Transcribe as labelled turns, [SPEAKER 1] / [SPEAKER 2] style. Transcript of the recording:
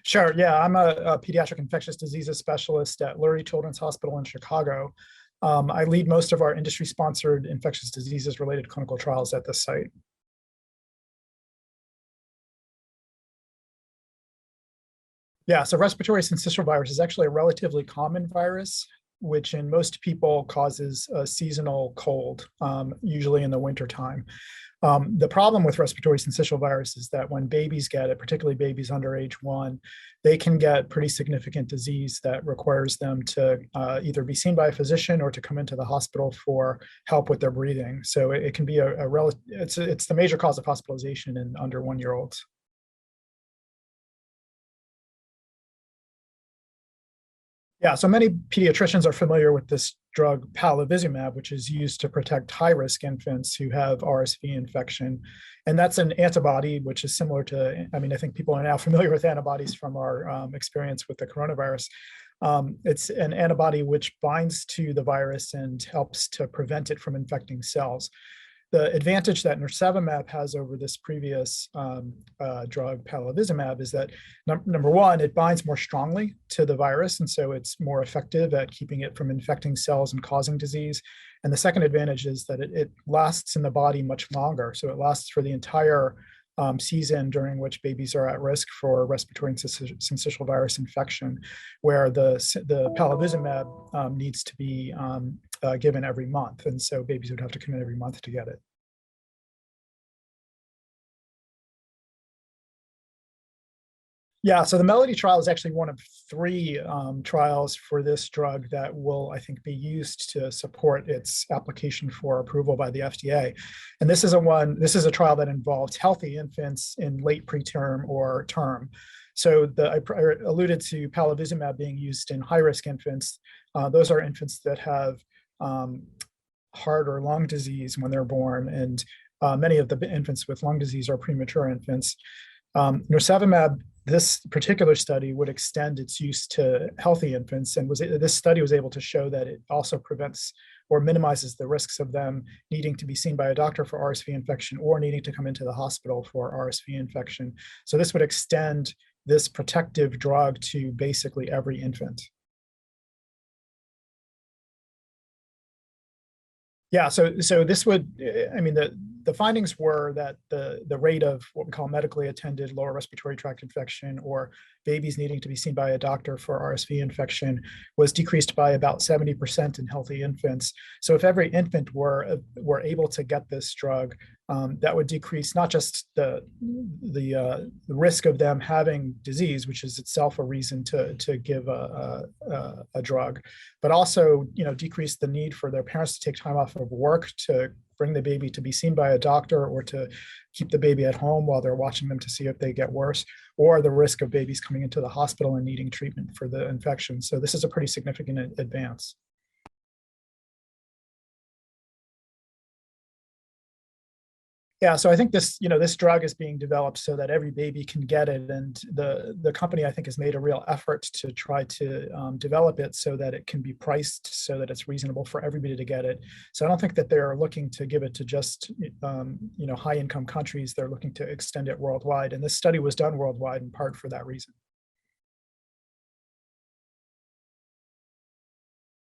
[SPEAKER 1] Sure. Yeah, I'm a pediatric infectious diseases specialist at Lurie Children's Hospital in Chicago. I lead most of our industry-sponsored infectious diseases-related clinical trials at this site. Yeah, so respiratory syncytial virus is actually a relatively common virus, which in most people causes a seasonal cold, usually in the wintertime. The problem with respiratory syncytial virus is that when babies get it, particularly babies under age 1, they can get pretty significant disease that requires them to either be seen by a physician or to come into the hospital for help with their breathing. So it can be it's the major cause of hospitalization in under 1-year-olds. Yeah, so many pediatricians are familiar with this drug palivizumab, which is used to protect high-risk infants who have RSV infection. And that's an antibody, which is similar to, I mean, I think people are now familiar with antibodies from our experience with the coronavirus. It's an antibody which binds to the virus and helps to prevent it from infecting cells. The advantage that nirsevimab has over this previous drug, palivizumab, is that number one, it binds more strongly to the virus, and so it's more effective at keeping it from infecting cells and causing disease. And the second advantage is that it lasts in the body much longer, so it lasts for the entire season during which babies are at risk for respiratory syncytial virus infection, where the palivizumab needs to be given every month. And so babies would have to come in every month to get it. Yeah, so the MELODY trial is actually one of 3 trials for this drug that will, I think, be used to support its application for approval by the FDA. And this is a trial that involves healthy infants in late preterm or term. So I alluded to palivizumab being used in high-risk infants. Those are infants that have heart or lung disease when they're born, and many of the infants with lung disease are premature infants. Nirsevimab, this particular study would extend its use to healthy infants, and this study was able to show that it also prevents or minimizes the risks of them needing to be seen by a doctor for RSV infection or needing to come into the hospital for RSV infection. So this would extend this protective drug to basically every infant. Yeah, so this would, I mean, the findings were that the rate of what we call medically attended lower respiratory tract infection, or babies needing to be seen by a doctor for RSV infection, was decreased by about 70% in healthy infants. So if every infant were able to get this drug, that would decrease not just the risk of them having disease, which is itself a reason to give a drug, but also, decrease the need for their parents to take time off of work to bring the baby to be seen by a doctor, or to keep the baby at home while they're watching them to see if they get worse, or the risk of babies coming into the hospital and needing treatment for the infection. So this is a pretty significant advance. Yeah, so I think this drug is being developed so that every baby can get it, and the company, I think, has made a real effort to try to develop it so that it can be priced so that it's reasonable for everybody to get it. So I don't think that they're looking to give it to just high-income countries. They're looking to extend it worldwide, and this study was done worldwide in part for that reason.